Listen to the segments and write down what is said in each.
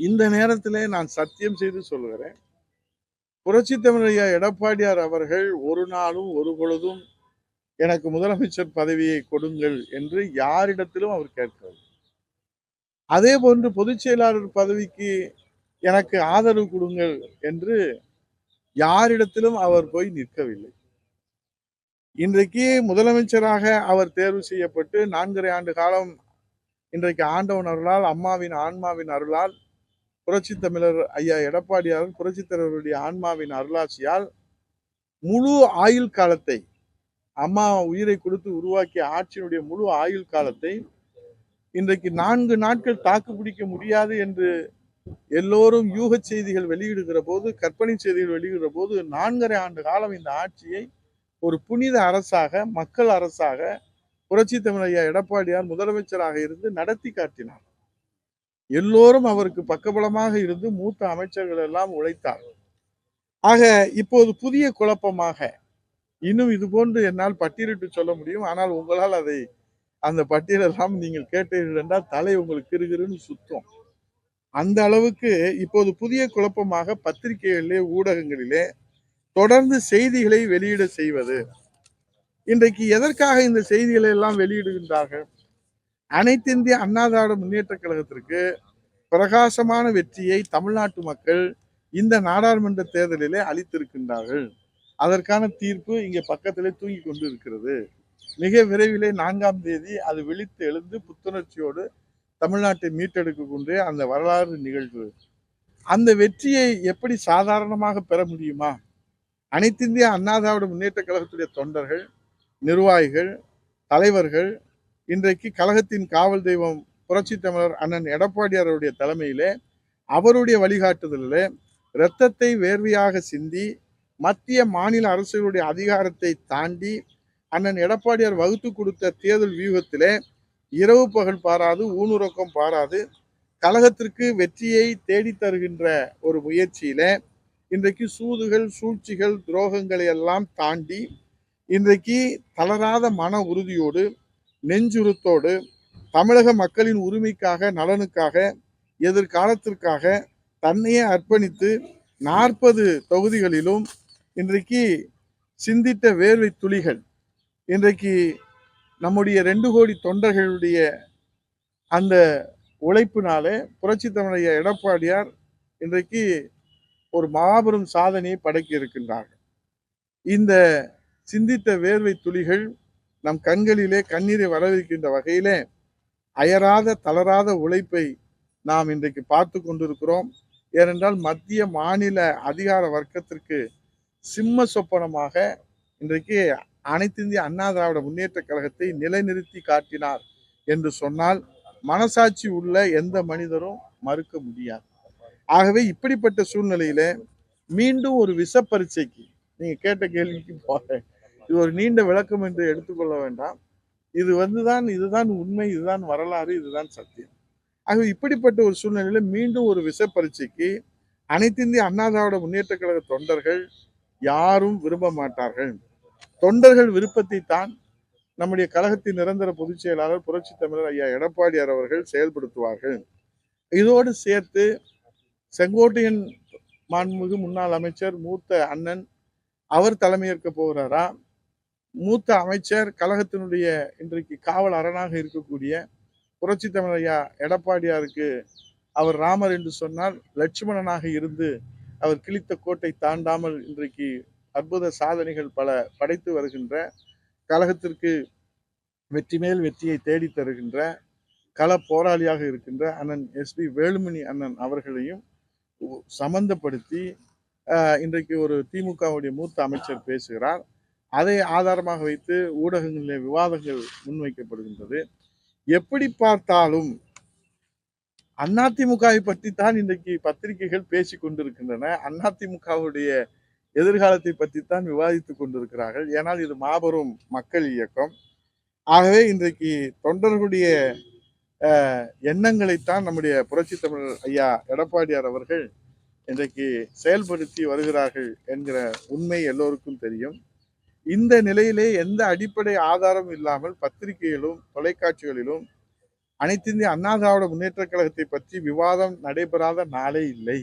இந்த நேரத்திலே நான் சத்தியம் செய்து சொல்லுகிறேன். புரட்சித் தமிழர் ஐயா எடப்பாடியார் அவர்கள் ஒரு நாளும், ஒரு பொழுதும் எனக்கு முதலமைச்சர் பதவியை கொடுங்கள் என்று யாரிடத்திலும் அவர் கேட்கவில்லை. அதேபோன்று பொதுச் செயலாளர் பதவிக்கு எனக்கு ஆதரவு கொடுங்கள் என்று யாரிடத்திலும் அவர் போய் நிற்கவில்லை. இன்றைக்கு முதலமைச்சராக அவர் தேர்வு செய்யப்பட்டு 4½ ஆண்டு காலம் இன்றைக்கு ஆண்டவன் அருளால், அம்மாவின் ஆன்மாவின் அருளால், புரட்சித் தமிழர் ஐயா எடப்பாடியார் புரட்சித் தலைவருடைய ஆன்மாவின் அருளாட்சியால் முழு ஆயுள் காலத்தை, அம்மா உயிரை கொடுத்து உருவாக்கிய ஆட்சியினுடைய முழு ஆயுள் காலத்தை இன்றைக்கு 4 நாட்கள் தாக்கு பிடிக்க முடியாது என்று எல்லோரும் யூக செய்திகள் வெளியிடுகிற போது, கற்பனை செய்திகள் வெளியிடுகிற போது 4½ ஆண்டு காலம் இந்த ஆட்சியை ஒரு புனித அரசாக, மக்கள் அரசாக புரட்சித் தமிழர் ஐயா எடப்பாடியார் முதலமைச்சராக இருந்து நடத்தி காட்டினார். எல்லோரும் அவருக்கு பக்கபலமாக இருந்து மூத்த அமைச்சர்கள் எல்லாம் உழைத்தார். ஆக இப்போது புதிய குழப்பமாக இன்னும் இது போன்று என்னால் பட்டியலிட்டு சொல்ல முடியும். ஆனால் உங்களால் அதை அந்த பட்டியலெல்லாம் நீங்கள் கேட்டீர்கள் என்றால் தலை உங்களுக்கு கிறுகிறுன்னு சுத்தும். அந்த அளவுக்கு இப்போது புதிய குழப்பமாக பத்திரிகைகளிலே, ஊடகங்களிலே தொடர்ந்து செய்திகளை வெளியிட செய்வது. இன்றைக்கு எதற்காக இந்த செய்திகளை எல்லாம் வெளியிடுகின்றார்கள்? அனைத்திந்திய அண்ணா திராவிட முன்னேற்ற கழகத்திற்கு பிரகாசமான வெற்றியை தமிழ்நாட்டு மக்கள் இந்த நாடாளுமன்ற தேர்தலிலே அளித்திருக்கின்றார்கள். அதற்கான தீர்ப்பு இங்கே பக்கத்திலே தூங்கி கொண்டு இருக்கிறது. மிக விரைவிலே 4ஆம் தேதி அது விழித்து எழுந்து புத்துணர்ச்சியோடு தமிழ்நாட்டை மீட்டெடுக்கக்கூடிய அந்த வரலாறு நிகழ்வு. அந்த வெற்றியை எப்படி சாதாரணமாக பெற முடியுமா? அனைத்திந்திய அண்ணா திராவிட முன்னேற்ற கழகத்துடைய தொண்டர்கள், நிர்வாகிகள், தலைவர்கள் இன்றைக்கு கழகத்தின் காவல் தெய்வம் புரட்சித் தமிழர் அண்ணன் எடப்பாடியாருடைய தலைமையிலே, அவருடைய வழிகாட்டுதலிலே இரத்தத்தை வேர்வையாக சிந்தி மத்திய மாநில அரசுகளுடைய அதிகாரத்தை தாண்டி அண்ணன் எடப்பாடியார் வகுத்து கொடுத்த தேர்தல் வியூகத்திலே இரவு பகல் பாராது, ஊனுறக்கம் பாராது கழகத்திற்கு வெற்றியை தேடி தருகின்ற ஒரு முயற்சியில இன்றைக்கு சூதுகள், சூழ்ச்சிகள், துரோகங்களை எல்லாம் தாண்டி இன்றைக்கு தளராத மன உறுதியோடு, நெஞ்சுறுத்தோடு தமிழக மக்களின் உரிமைக்காக, நலனுக்காக, எதிர்காலத்திற்காக தன்னையே அர்ப்பணித்து 40 தொகுதிகளிலும் இன்றைக்கு சிந்தித்த வேர்வை துளிகள் இன்றைக்கு நம்முடைய 2 கோடி தொண்டர்களுடைய அந்த உழைப்பினாலே புரட்சித் தமிழர் ஐயா எடப்பாடியார் இன்றைக்கு ஒரு மாபெரும் சாதனையை படைக்க இருக்கின்றார்கள். இந்த சிந்தித்த வேர்வை துளிகள் நம் கண்களிலே கண்ணீரை வரவைக்கின்ற வகையிலே அயராத தளராத உழைப்பை நாம் இன்றைக்கு பார்த்து கொண்டிருக்கிறோம். ஏனென்றால் மத்திய மாநில அதிகார வர்க்கத்திற்கு சிம்ம சொப்பனமாக இன்றைக்கு அனைத்திந்திய அண்ணா திராவிட முன்னேற்ற கழகத்தை நிலைநிறுத்தி காட்டினார் என்று சொன்னால் மனசாட்சி உள்ள எந்த மனிதரும் மறுக்க முடியாது. ஆகவே இப்படிப்பட்ட சூழ்நிலையில மீண்டும் ஒரு விஷ பரீட்சைக்கு, நீங்க கேட்ட கேள்விக்கு போறேன், இது ஒரு நீண்ட விளக்கம் என்று எடுத்துக்கொள்ள வேண்டாம். இது இதுதான் உண்மை, இதுதான் வரலாறு, இதுதான் சத்தியம். ஆகவே இப்படிப்பட்ட ஒரு சூழ்நிலையில மீண்டும் ஒரு விஷ பரீட்சைக்கு அனைத்திந்திய அண்ணா திராவிட முன்னேற்ற கழக தொண்டர்கள் யாரும் விரும்ப மாட்டார்கள். தொண்டர்கள் விருப்பத்தை தான் நம்முடைய கழகத்தின் நிரந்தர பொதுச் செயலாளர் புரட்சி தமிழர் ஐயா எடப்பாடியார் அவர்கள் செயல்படுத்துவார்கள். இதோடு சேர்த்து செங்கோட்டையன் மாண்புமிகு முன்னாள் அமைச்சர் மூத்த அண்ணன் அவர் தலைமையேற்க போகிறாரா? மூத்த அமைச்சர் கழகத்தினுடைய இன்றைக்கு காவல் அரணாக இருக்கக்கூடிய புரட்சி தமிழர் ஐயா எடப்பாடியாருக்கு அவர் ராமர் என்று சொன்னால் லட்சுமணனாக இருந்து அவர் கிழித்த கோட்டை தாண்டாமல் இன்றைக்கு அற்புத சாதனைகள் பல படைத்து வருகின்ற, கழகத்திற்கு வெற்றி மேல் வெற்றியை தேடி தருகின்ற கள போராளியாக இருக்கின்ற அண்ணன் எஸ்பி வேலுமணி அண்ணன் அவர்களையும் சம்பந்தப்படுத்தி இன்றைக்கு ஒரு திமுகவுடைய மூத்த அமைச்சர் பேசுகிறார். அதை ஆதாரமாக வைத்து ஊடகங்களில் விவாதங்கள் முன்வைக்கப்படுகின்றது. எப்படி பார்த்தாலும் அதிமுகவை பற்றி தான் இன்றைக்கு பத்திரிகைகள் பேசிக் கொண்டிருக்கின்றன. அதிமுகவுடைய எதிர்காலத்தை பற்றித்தான் விவாதித்துக் கொண்டிருக்கிறார்கள். ஏனால் இது மாபெரும் மக்கள் இயக்கம். ஆகவே இன்றைக்கு தொண்டர்களுடைய எண்ணங்களைத்தான் நம்முடைய புரட்சி தமிழர் ஐயா எடப்பாடியார் அவர்கள் இன்றைக்கு செயல்படுத்தி வருகிறார்கள் என்கிற உண்மை எல்லோருக்கும் தெரியும். இந்த நிலையிலே எந்த அடிப்படை ஆதாரம் இல்லாமல் பத்திரிகைகளிலும் தொலைக்காட்சிகளிலும் அனைத்திந்திய அண்ணா திராவிட முன்னேற்ற கழகத்தை பற்றி விவாதம் நடைபெறாத நாளே இல்லை.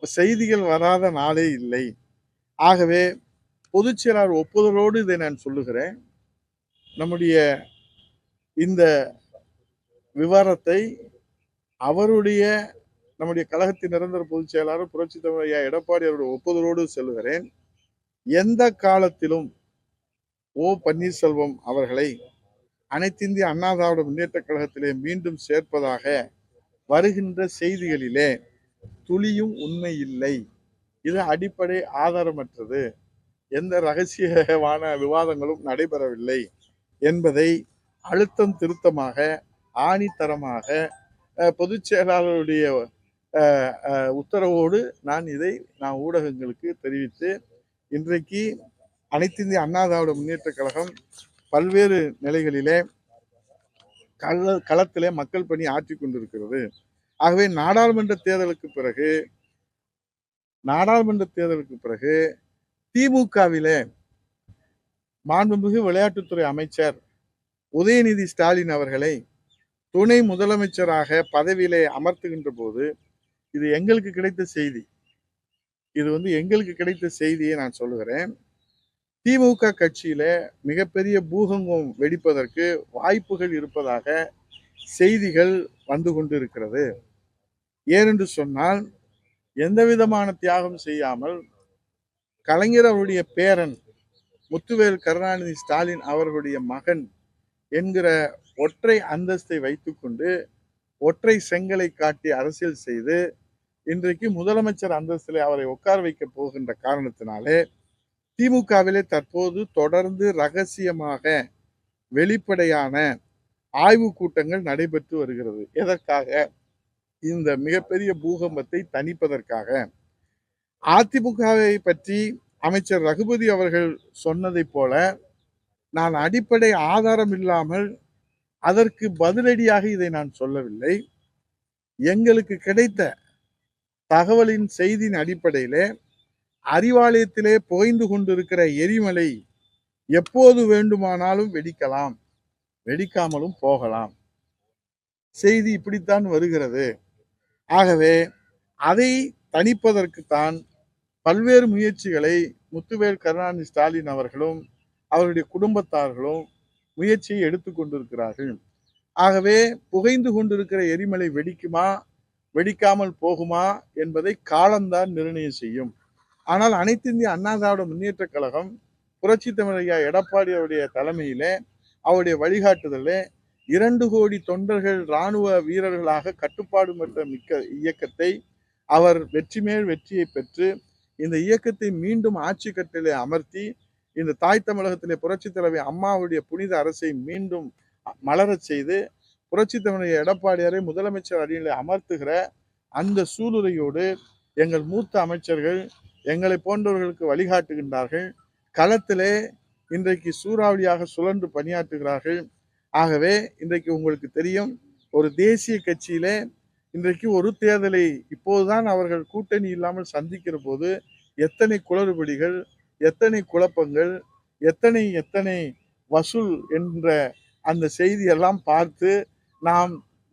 செய்திகள் வராத நாளே இல்லை. ஆகவே பொதுச் செயலாளர் ஒப்புதலோடு இதை நான் சொல்லுகிறேன். நம்முடைய இந்த விவரத்தை அவருடைய நம்முடைய கழகத்தின் நிரந்தர பொதுச் செயலாளர் புரட்சித் தலைவர் ஐயா எடப்பாடி அவருடைய ஒப்புதலோடு சொல்லுகிறேன். எந்த காலத்திலும் ஓ பன்னீர்செல்வம் அவர்களை அனைத்திந்திய அண்ணா திராவிட முன்னேற்ற கழகத்திலே மீண்டும் சேர்ப்பதாக வருகின்ற செய்திகளிலே துளியும் உண்மை இல்லை. இது அடிப்படை ஆதாரமற்றது. எந்த ரகசியமான விவாதங்களும் நடைபெறவில்லை என்பதை அழுத்தம் திருத்தமாக ஆணித்தரமாக பொதுச் செயலாளருடைய உத்தரவோடு நான் ஊடகங்களுக்கு தெரிவித்து இன்றைக்கு அனைத்திந்திய அண்ணா திராவிட முன்னேற்ற கழகம் பல்வேறு நிலைகளிலே களத்திலே மக்கள் பணி ஆற்றிக் கொண்டிருக்கிறது. ஆகவே நாடாளுமன்ற தேர்தலுக்கு பிறகு திமுகவிலே மாண்புமிகு விளையாட்டுத்துறை அமைச்சர் உதயநிதி ஸ்டாலின் அவர்களை துணை முதலமைச்சராக பதவியிலே அமர்த்துகின்ற போது இது எங்களுக்கு கிடைத்த செய்தி. எங்களுக்கு கிடைத்த செய்தியை நான் சொல்லுகிறேன். திமுக கட்சியில மிகப்பெரிய பூகம்பம் வெடிப்பதற்கு வாய்ப்புகள் இருப்பதாக செய்திகள் வந்து கொண்டிருக்கிறது. ஏனென்று சொன்னால் எந்த விதமான தியாகம் செய்யாமல் கலைஞர் அவருடைய பேரன் முத்துவேல் கருணாநிதி ஸ்டாலின் அவர்களுடைய மகன் என்கிற ஒற்றை அந்தஸ்தை வைத்துக்கொண்டு ஒற்றை செங்கலை காட்டி அரசியல் செய்து இன்றைக்கு முதலமைச்சர் அந்தஸ்திலே அவரை உட்கார வைக்க போகின்ற காரணத்தினாலே திமுகவிலே தற்போது தொடர்ந்து ரகசியமாக வெளிப்படையான ஆய்வு கூட்டங்கள் நடைபெற்று வருகிறது. எதற்காக? இந்த மிகப்பெரிய பூகம்பத்தை தணிப்பதற்காக. அதிமுகவை பற்றி அமைச்சர் ரகுபதி அவர்கள் சொன்னதை போல நான் அடிப்படை ஆதாரம் இல்லாமல் அதற்கு பதிலடியாக இதை நான் சொல்லவில்லை. எங்களுக்கு கிடைத்த தகவலின் செய்தியின் அடிப்படையிலே அறிவாலயத்திலே புகைந்து கொண்டிருக்கிற எரிமலை எப்போது வேண்டுமானாலும் வெடிக்கலாம், வெடிக்காமலும் போகலாம். செய்தி இப்படித்தான் வருகிறது. ஆகவே அதை தணிப்பதற்குத்தான் பல்வேறு முயற்சிகளை முத்துவேல் கருணாநிதி ஸ்டாலின் அவர்களும் அவருடைய குடும்பத்தார்களும் முயற்சியை எடுத்துக்கொண்டிருக்கிறார்கள். ஆகவே புகைந்து கொண்டிருக்கிற எரிமலை வெடிக்குமா வெடிக்காமல் போகுமா என்பதை காலம்தான் நிர்ணயம் செய்யும். ஆனால் அனைத்து இந்திய அண்ணா திராவிட முன்னேற்ற கழகம் புரட்சி தமிழர் ஐயா எடப்பாடி அவருடைய தலைமையிலே அவருடைய வழிகாட்டுதலே 2 கோடி தொண்டர்கள் இராணுவ வீரர்களாக கட்டுப்பாடு பெற்ற மிக்க இயக்கத்தை அவர் வெற்றி மேல் வெற்றியை பெற்று இந்த இயக்கத்தை மீண்டும் ஆட்சி கட்டிலே அமர்த்தி இந்த தாய் தமிழகத்திலே புரட்சி தலைவர் அம்மாவுடைய புனித அரசை மீண்டும் மலரச் செய்து புரட்சி தமிழர் எடப்பாடியாரை முதலமைச்சர் அடியிலே அமர்த்துகிற அந்த சூளுரையோடு எங்கள் மூத்த அமைச்சர்கள் எங்களை போன்றவர்களுக்கு வழிகாட்டுகின்றார்கள். களத்திலே இன்றைக்கு சூறாவளியாக சுழன்று பணியாற்றுகிறார்கள். ஆகவே இன்றைக்கு உங்களுக்கு தெரியும், ஒரு தேசிய கட்சியிலே இன்றைக்கு ஒரு தேர்தலை இப்போதுதான் அவர்கள் கூட்டணி இல்லாமல் சந்திக்கிற போது எத்தனை குளறுபடிகள், எத்தனை குழப்பங்கள், எத்தனை வசூல் என்ற அந்த செய்தி எல்லாம் பார்த்து நாம்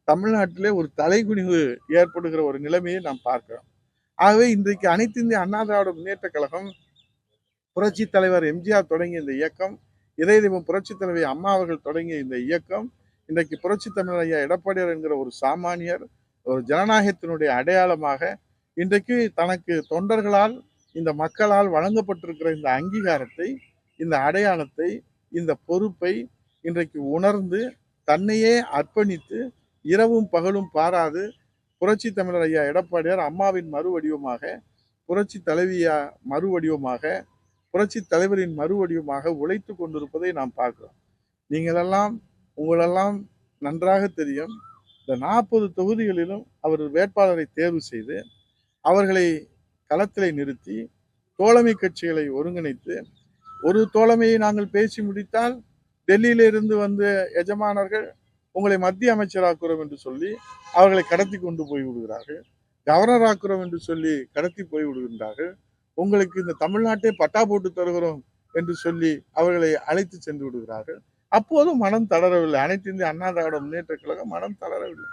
தமிழ்நாட்டிலே ஒரு தலைகுனிவு ஏற்படுகிற ஒரு நிலைமையை நாம் பார்க்கிறோம். ஆகவே இன்றைக்கு அனைத்து இந்திய அண்ணா திராவிட முன்னேற்ற கழகம் புரட்சி தலைவர் எம்ஜிஆர் தொடங்கிய இந்த இயக்கம், இதய தெய்வம் புரட்சி தலைவி அம்மா அவர்கள் தொடங்கிய இந்த இயக்கம் இன்றைக்கு புரட்சி தமிழர் ஐயா எடப்பாடியார் என்கிற ஒரு சாமானியர் ஒரு ஜனநாயகத்தினுடைய அடையாளமாக இன்றைக்கு தனக்கு தொண்டர்களால் இந்த மக்களால் வழங்கப்பட்டிருக்கிற இந்த அங்கீகாரத்தை, இந்த அடையாளத்தை, இந்த பொறுப்பை இன்றைக்கு உணர்ந்து தன்னையே அர்ப்பணித்து இரவும் பகலும் பாராது புரட்சி தமிழர் ஐயா எடப்பாடியார் அம்மாவின் மறுவடிவமாக, புரட்சி தலைவியா மறுவடிவமாக, புரட்சி தலைவரின் மறுவடிவமாக உழைத்து கொண்டிருப்பதை நாம் பார்க்கிறோம். உங்களெல்லாம் நன்றாக தெரியும், இந்த 40 தொகுதிகளிலும் அவர் வேட்பாளரை தேர்வு செய்து அவர்களை களத்திலே நிறுத்தி தோழமை கட்சிகளை ஒருங்கிணைத்து ஒரு தோழமையை நாங்கள் பேசி முடித்தால் டெல்லியிலிருந்து வந்த எஜமானர்கள் உங்களை மத்திய அமைச்சராக்குறோம் என்று சொல்லி அவர்களை கடத்தி கொண்டு போய் விடுகிறார்கள். கவர்னர் ஆக்குறோம் என்று சொல்லி கடத்தி போய் விடுகின்றார்கள். உங்களுக்கு இந்த தமிழ்நாட்டை பட்டா போட்டு தருகிறோம் என்று சொல்லி அவர்களை அழைத்து சென்று விடுகிறார்கள். அப்போதும் மனம் தளரவில்லை. அனைத்து இந்திய அண்ணா திராவிட முன்னேற்றக் கழகம் மனம் தளரவில்லை.